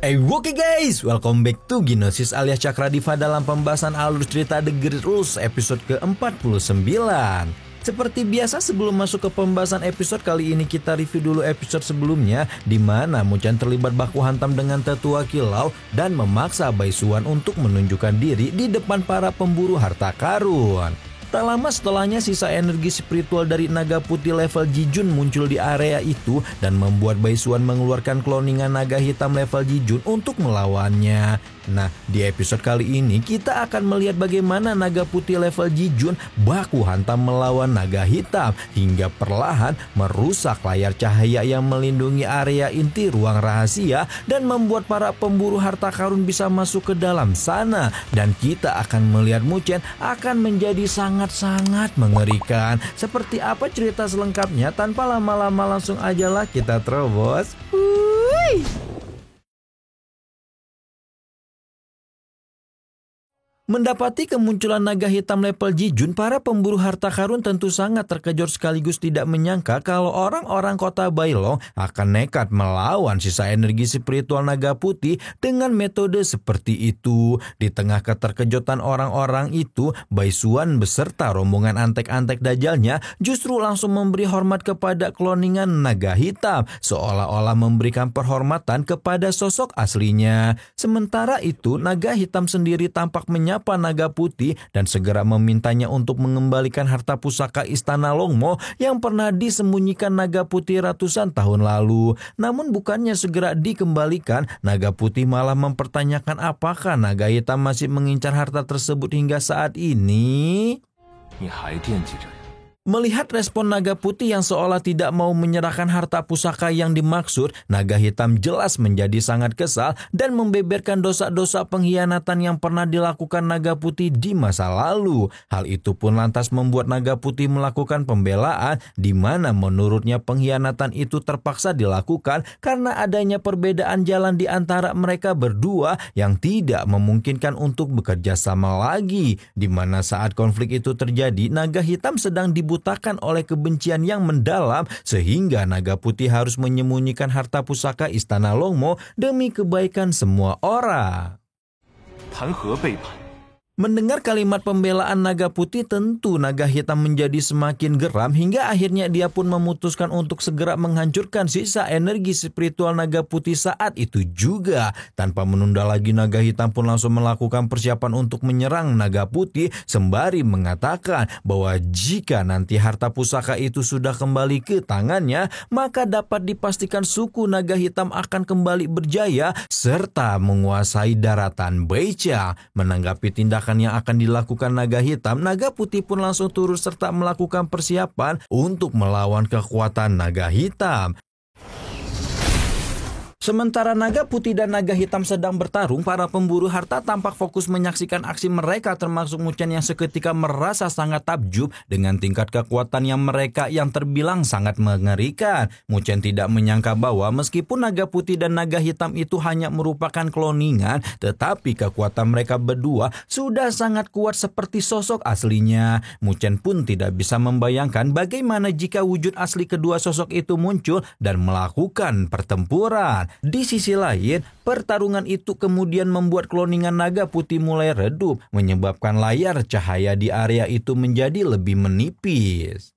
Oke guys, welcome back to Gnosis alias Cakradiva dalam pembahasan alur cerita The Great Rules episode ke-49. Seperti biasa sebelum masuk ke pembahasan episode kali ini kita review dulu episode sebelumnya di mana Muchan terlibat baku hantam dengan tetua kilau dan memaksa Baisuan untuk menunjukkan diri di depan para pemburu harta karun. Tak lama setelahnya sisa energi spiritual dari naga putih level Jijun muncul di area itu dan membuat Baisuan mengeluarkan kloningan naga hitam level Jijun untuk melawannya. Nah, di episode kali ini kita akan melihat bagaimana naga putih level Jijun baku hantam melawan naga hitam hingga perlahan merusak layar cahaya yang melindungi area inti ruang rahasia dan membuat para pemburu harta karun bisa masuk ke dalam sana. Dan kita akan melihat Muchan akan menjadi sangat mengerikan. Seperti apa cerita selengkapnya? Tanpa lama-lama langsung ajalah kita terobos. Mendapati kemunculan naga hitam level Jijun, para pemburu harta karun tentu sangat terkejut sekaligus tidak menyangka kalau orang-orang kota Bailong akan nekat melawan sisa energi spiritual naga putih dengan metode seperti itu. Di tengah keterkejutan orang-orang itu, Baisuan beserta rombongan antek-antek dajalnya justru langsung memberi hormat kepada kloningan naga hitam, seolah-olah memberikan penghormatan kepada sosok aslinya. Sementara itu, naga hitam sendiri tampak menyapa naga putih dan segera memintanya untuk mengembalikan harta pusaka istana Longmo yang pernah disembunyikan naga putih ratusan tahun lalu. Namun bukannya segera dikembalikan, naga putih malah mempertanyakan apakah naga hitam masih mengincar harta tersebut hingga saat ini. Melihat respon naga putih yang seolah tidak mau menyerahkan harta pusaka yang dimaksud, naga hitam jelas menjadi sangat kesal dan membeberkan dosa-dosa pengkhianatan yang pernah dilakukan naga putih di masa lalu. Hal itu pun lantas membuat naga putih melakukan pembelaan di mana menurutnya pengkhianatan itu terpaksa dilakukan karena adanya perbedaan jalan di antara mereka berdua yang tidak memungkinkan untuk bekerja sama lagi. Di mana saat konflik itu terjadi, naga hitam sedang dibutakan oleh kebencian yang mendalam sehingga naga putih harus menyembunyikan harta pusaka istana Longmo demi kebaikan semua orang. Mendengar kalimat pembelaan naga putih, tentu naga hitam menjadi semakin geram hingga akhirnya dia pun memutuskan untuk segera menghancurkan sisa energi spiritual naga putih saat itu juga. Tanpa menunda lagi, naga hitam pun langsung melakukan persiapan untuk menyerang naga putih sembari mengatakan bahwa jika nanti harta pusaka itu sudah kembali ke tangannya, maka dapat dipastikan suku naga hitam akan kembali berjaya serta menguasai daratan Baicha. Menanggapi tindakan yang akan dilakukan naga hitam, naga putih pun langsung turut serta melakukan persiapan untuk melawan kekuatan naga hitam. Sementara naga putih dan naga hitam sedang bertarung, para pemburu harta tampak fokus menyaksikan aksi mereka, termasuk Muchan yang seketika merasa sangat takjub dengan tingkat kekuatan yang mereka yang terbilang sangat mengerikan. Muchan tidak menyangka bahwa meskipun naga putih dan naga hitam itu hanya merupakan kloningan, tetapi kekuatan mereka berdua sudah sangat kuat seperti sosok aslinya. Muchan pun tidak bisa membayangkan bagaimana jika wujud asli kedua sosok itu muncul dan melakukan pertempuran. Di sisi lain, pertarungan itu kemudian membuat kloningan naga putih mulai redup, menyebabkan layar cahaya di area itu menjadi lebih menipis.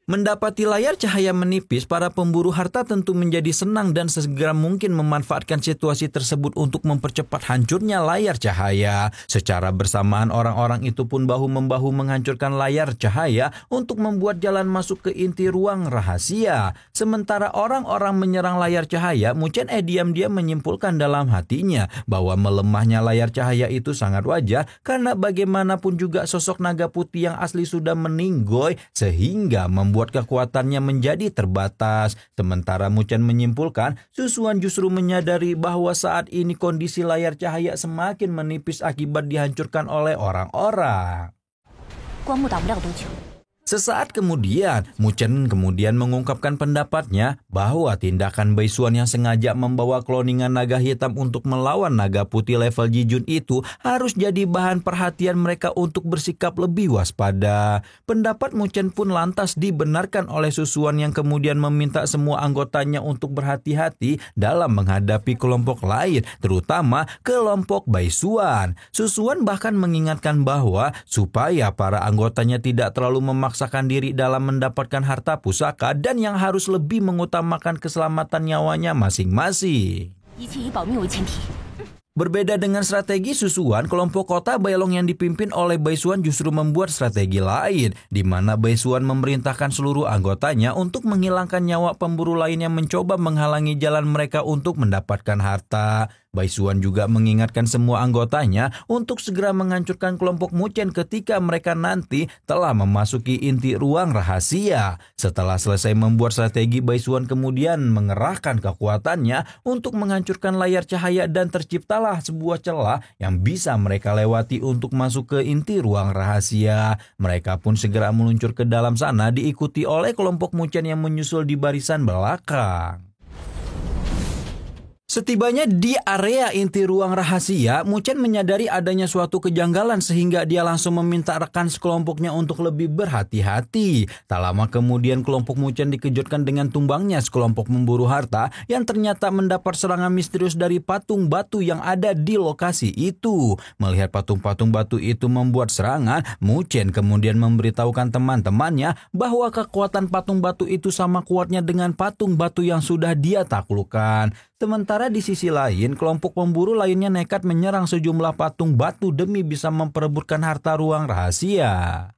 Mendapati layar cahaya menipis, para pemburu harta tentu menjadi senang dan segera mungkin memanfaatkan situasi tersebut untuk mempercepat hancurnya layar cahaya. Secara bersamaan orang-orang itu pun bahu-membahu menghancurkan layar cahaya untuk membuat jalan masuk ke inti ruang rahasia. Sementara orang-orang menyerang layar cahaya, Muchan diam-diam menyimpulkan dalam hatinya bahwa melemahnya layar cahaya itu sangat wajar karena bagaimanapun juga sosok naga putih yang asli sudah meninggoy sehingga membuat kekuatannya menjadi terbatas. Sementara Muchan menyimpulkan, Susuan justru menyadari bahwa saat ini kondisi layar cahaya semakin menipis akibat dihancurkan oleh orang-orang. Sesaat kemudian, Muchen kemudian mengungkapkan pendapatnya bahwa tindakan Baisuan yang sengaja membawa kloningan naga hitam untuk melawan naga putih level Jijun itu harus jadi bahan perhatian mereka untuk bersikap lebih waspada. Pendapat Muchen pun lantas dibenarkan oleh Susuan yang kemudian meminta semua anggotanya untuk berhati-hati dalam menghadapi kelompok lain, terutama kelompok Baisuan. Susuan bahkan mengingatkan bahwa supaya para anggotanya tidak terlalu memaksakan diri dalam mendapatkan harta pusaka dan yang harus lebih mengutamakan keselamatan nyawanya masing-masing. Berbeda dengan strategi Susuan, kelompok kota Bailong yang dipimpin oleh Baisuan justru membuat strategi lain, di mana Baisuan memerintahkan seluruh anggotanya untuk menghilangkan nyawa pemburu lain yang mencoba menghalangi jalan mereka untuk mendapatkan harta. Baisuan juga mengingatkan semua anggotanya untuk segera menghancurkan kelompok Muchen ketika mereka nanti telah memasuki inti ruang rahasia. Setelah selesai membuat strategi, Baisuan kemudian mengerahkan kekuatannya untuk menghancurkan layar cahaya dan terciptalah sebuah celah yang bisa mereka lewati untuk masuk ke inti ruang rahasia. Mereka pun segera meluncur ke dalam sana diikuti oleh kelompok Muchen yang menyusul di barisan belakang. Setibanya di area inti ruang rahasia, Muchen menyadari adanya suatu kejanggalan sehingga dia langsung meminta rekan sekelompoknya untuk lebih berhati-hati. Tak lama kemudian kelompok Muchen dikejutkan dengan tumbangnya sekelompok memburu harta yang ternyata mendapat serangan misterius dari patung batu yang ada di lokasi itu. Melihat patung-patung batu itu membuat serangan, Muchen kemudian memberitahukan teman-temannya bahwa kekuatan patung batu itu sama kuatnya dengan patung batu yang sudah dia taklukkan. Sementara di sisi lain, kelompok pemburu lainnya nekat menyerang sejumlah patung batu demi bisa memperebutkan harta ruang rahasia.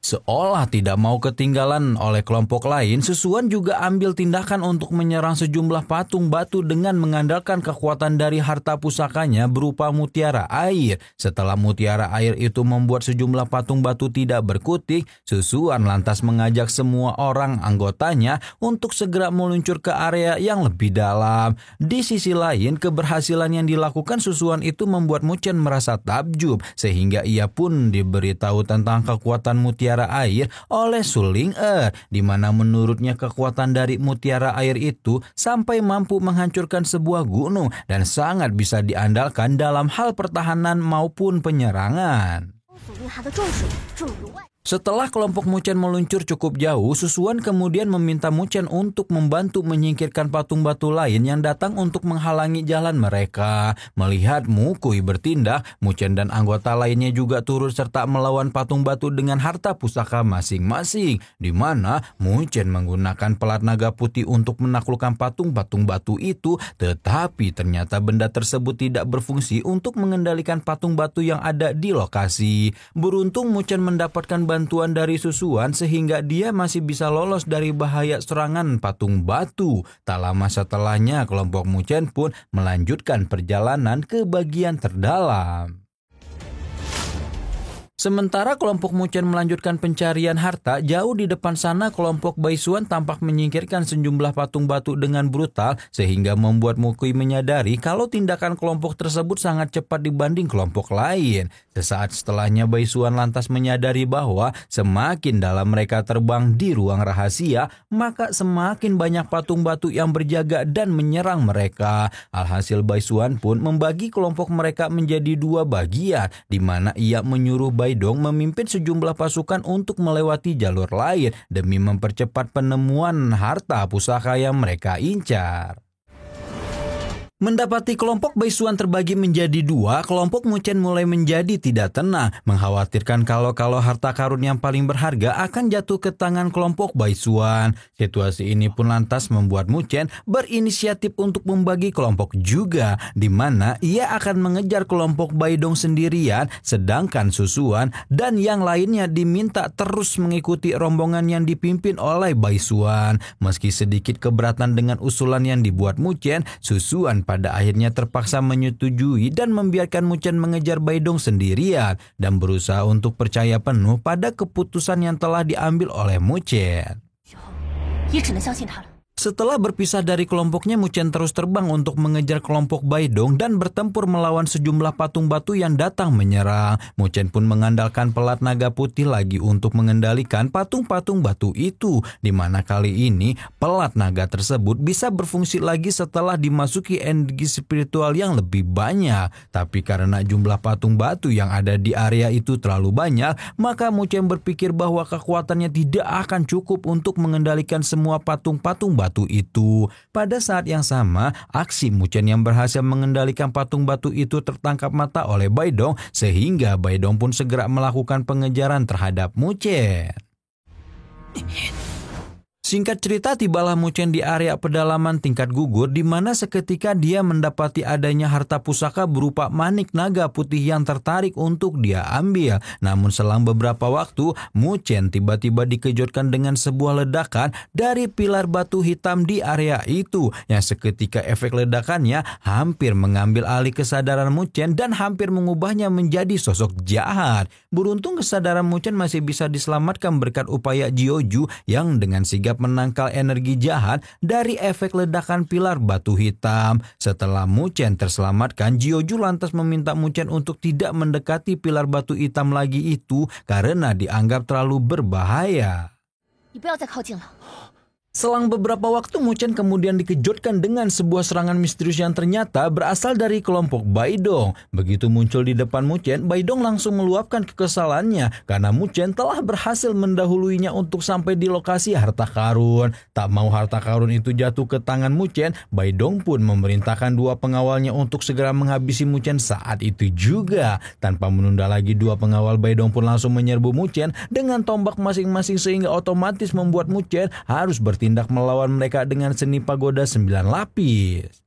Seolah tidak mau ketinggalan oleh kelompok lain, Susuan juga ambil tindakan untuk menyerang sejumlah patung batu dengan mengandalkan kekuatan dari harta pusakanya berupa mutiara air. Setelah mutiara air itu membuat sejumlah patung batu tidak berkutik, Susuan lantas mengajak semua orang anggotanya untuk segera meluncur ke area yang lebih dalam. Di sisi lain, keberhasilan yang dilakukan Susuan itu membuat Muchen merasa takjub, sehingga ia pun diberitahu tentang kekuatan mutiara air oleh Suling di mana menurutnya kekuatan dari mutiara air itu sampai mampu menghancurkan sebuah gunung dan sangat bisa diandalkan dalam hal pertahanan maupun penyerangan. Setelah kelompok Muchen meluncur cukup jauh, Susuan kemudian meminta Muchen untuk membantu menyingkirkan patung batu lain yang datang untuk menghalangi jalan mereka. Melihat Mukui bertindak, Muchen dan anggota lainnya juga turut serta melawan patung batu dengan harta pusaka masing-masing, di mana Muchen menggunakan pelat naga putih untuk menaklukkan patung-patung batu itu, tetapi ternyata benda tersebut tidak berfungsi untuk mengendalikan patung batu yang ada di lokasi. Beruntung Muchen mendapatkan bantuan dari Susuan sehingga dia masih bisa lolos dari bahaya serangan patung batu. Tak lama setelahnya, kelompok Muchen pun melanjutkan perjalanan ke bagian terdalam. Sementara kelompok Muchen melanjutkan pencarian harta, jauh di depan sana kelompok Baisuan tampak menyingkirkan sejumlah patung batu dengan brutal sehingga membuat Mukui menyadari kalau tindakan kelompok tersebut sangat cepat dibanding kelompok lain. Sesaat setelahnya Baisuan lantas menyadari bahwa semakin dalam mereka terbang di ruang rahasia, maka semakin banyak patung batu yang berjaga dan menyerang mereka. Alhasil Baisuan pun membagi kelompok mereka menjadi dua bagian, di mana ia menyuruh Baidong memimpin sejumlah pasukan untuk melewati jalur lain demi mempercepat penemuan harta pusaka yang mereka incar. Mendapati kelompok Baisuan terbagi menjadi dua, kelompok Muchen mulai menjadi tidak tenang, mengkhawatirkan kalau harta karun yang paling berharga akan jatuh ke tangan kelompok Baisuan. Situasi ini pun lantas membuat Muchen berinisiatif untuk membagi kelompok juga, di mana ia akan mengejar kelompok Baidong sendirian, sedangkan Susuan dan yang lainnya diminta terus mengikuti rombongan yang dipimpin oleh Baisuan. Meski sedikit keberatan dengan usulan yang dibuat Muchen, Susuan pada akhirnya terpaksa menyetujui dan membiarkan Muchen mengejar Baidong sendirian dan berusaha untuk percaya penuh pada keputusan yang telah diambil oleh Muchen. Setelah berpisah dari kelompoknya, Muchen terus terbang untuk mengejar kelompok Baidong dan bertempur melawan sejumlah patung batu yang datang menyerang. Muchen pun mengandalkan pelat naga putih lagi untuk mengendalikan patung-patung batu itu, di mana kali ini pelat naga tersebut bisa berfungsi lagi setelah dimasuki energi spiritual yang lebih banyak. Tapi karena jumlah patung batu yang ada di area itu terlalu banyak, maka Muchen berpikir bahwa kekuatannya tidak akan cukup untuk mengendalikan semua patung-patung batu itu. Pada saat yang sama, aksi Muchen yang berhasil mengendalikan patung batu itu tertangkap mata oleh Baidong, sehingga Baidong pun segera melakukan pengejaran terhadap Muchen. Singkat cerita, tibalah Muchen di area pedalaman tingkat gugur, di mana seketika dia mendapati adanya harta pusaka berupa manik naga putih yang tertarik untuk dia ambil. Namun selang beberapa waktu, Muchen tiba-tiba dikejutkan dengan sebuah ledakan dari pilar batu hitam di area itu, yang seketika efek ledakannya hampir mengambil alih kesadaran Muchen dan hampir mengubahnya menjadi sosok jahat. Beruntung kesadaran Muchen masih bisa diselamatkan berkat upaya Jiuju yang dengan sigap menangkal energi jahat dari efek ledakan pilar batu hitam. Setelah Muchen terselamatkan, Jiuju lantas meminta Muchen untuk tidak mendekati pilar batu hitam lagi itu karena dianggap terlalu berbahaya. Selang beberapa waktu, Muchen kemudian dikejutkan dengan sebuah serangan misterius yang ternyata berasal dari kelompok Baidong. Begitu muncul di depan Muchen, Baidong langsung meluapkan kekesalannya karena Muchen telah berhasil mendahuluinya untuk sampai di lokasi harta karun. Tak mau harta karun itu jatuh ke tangan Muchen, Baidong pun memerintahkan dua pengawalnya untuk segera menghabisi Muchen saat itu juga. Tanpa menunda lagi, dua pengawal Baidong pun langsung menyerbu Muchen dengan tombak masing-masing sehingga otomatis membuat Muchen harus bertindak melawan mereka dengan seni pagoda 9 lapis.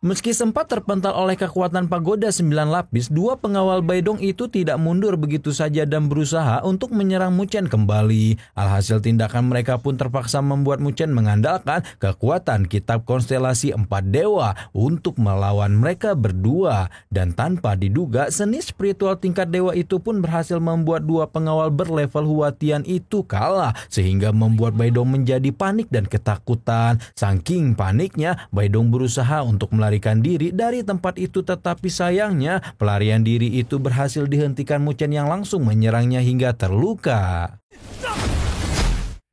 Meski sempat terpental oleh kekuatan pagoda 9 lapis, dua pengawal Baidong itu tidak mundur begitu saja dan berusaha untuk menyerang Muchen kembali. Alhasil tindakan mereka pun terpaksa membuat Muchen mengandalkan kekuatan kitab konstelasi 4 dewa untuk melawan mereka berdua. Dan tanpa diduga, seni spiritual tingkat dewa itu pun berhasil membuat dua pengawal berlevel Huatian itu kalah, sehingga membuat Baidong menjadi panik dan ketakutan. Saking paniknya, Baidong berusaha untuk melarikan diri dari tempat itu, tetapi sayangnya pelarian diri itu berhasil dihentikan Muchen yang langsung menyerangnya hingga terluka.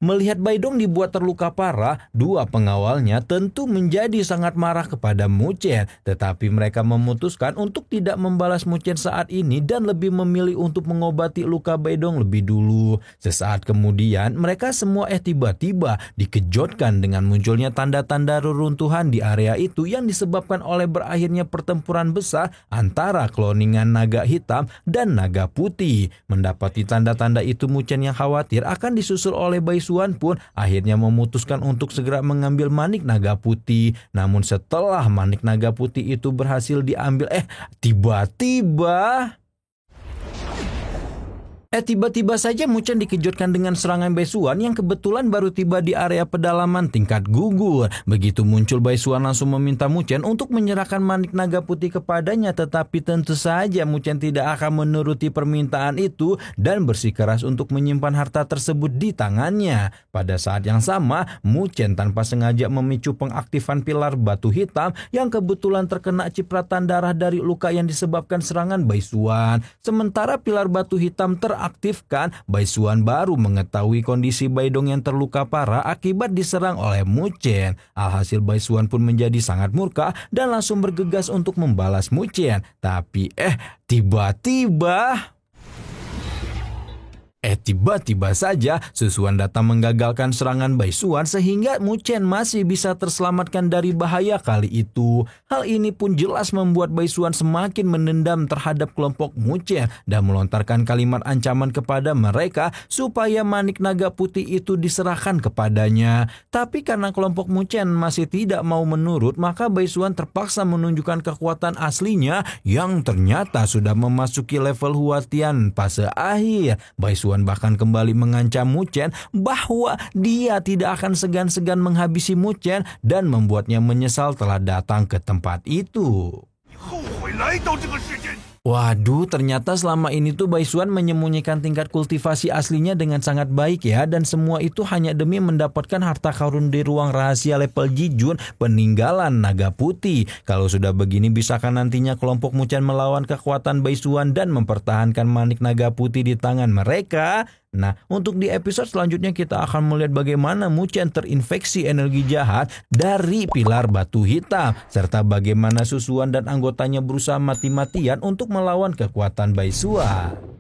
Melihat Baidong dibuat terluka parah, dua pengawalnya tentu menjadi sangat marah kepada Muchen. Tetapi mereka memutuskan untuk tidak membalas Muchen saat ini dan lebih memilih untuk mengobati luka Baidong lebih dulu. Sesaat kemudian, mereka semua tiba-tiba dikejutkan dengan munculnya tanda-tanda reruntuhan di area itu yang disebabkan oleh berakhirnya pertempuran besar antara kloningan naga hitam dan naga putih. Mendapati tanda-tanda itu, Muchen yang khawatir akan disusul oleh Baisuan pun akhirnya memutuskan untuk segera mengambil manik naga putih. Namun setelah manik naga putih itu berhasil diambil, tiba-tiba saja Muchen dikejutkan dengan serangan Baisuan yang kebetulan baru tiba di area pedalaman tingkat gugur. Begitu muncul, Baisuan langsung meminta Muchen untuk menyerahkan manik naga putih kepadanya, tetapi tentu saja Muchen tidak akan menuruti permintaan itu dan bersikeras untuk menyimpan harta tersebut di tangannya. Pada saat yang sama, Muchen tanpa sengaja memicu pengaktifan pilar batu hitam yang kebetulan terkena cipratan darah dari luka yang disebabkan serangan Baisuan. Sementara pilar batu hitam teraktifkan, Baisuan baru mengetahui kondisi Baidong yang terluka parah akibat diserang oleh Muchen. Alhasil Baisuan pun menjadi sangat murka dan langsung bergegas untuk membalas Muchen. Tapi tiba-tiba saja Susuan datang menggagalkan serangan Baisuan sehingga Muchen masih bisa terselamatkan dari bahaya kali itu. Hal ini pun jelas membuat Baisuan semakin menendam terhadap kelompok Muchen dan melontarkan kalimat ancaman kepada mereka supaya manik naga putih itu diserahkan kepadanya. Tapi karena kelompok Muchen masih tidak mau menurut, maka Baisuan terpaksa menunjukkan kekuatan aslinya yang ternyata sudah memasuki level Huatian fase akhir. Baisuan bahkan kembali mengancam Muchen bahwa dia tidak akan segan-segan menghabisi Muchen dan membuatnya menyesal telah datang ke tempat itu. Waduh, ternyata selama ini tuh Baisuan menyembunyikan tingkat kultivasi aslinya dengan sangat baik ya. Dan semua itu hanya demi mendapatkan harta karun di ruang rahasia level Jijun peninggalan naga putih. Kalau sudah begini, bisakah nantinya kelompok Muchan melawan kekuatan Baisuan dan mempertahankan manik naga putih di tangan mereka? Nah, untuk di episode selanjutnya kita akan melihat bagaimana Muchan terinfeksi energi jahat dari pilar batu hitam, serta bagaimana Susuan dan anggotanya berusaha mati-matian untuk melawan kekuatan Baisuan.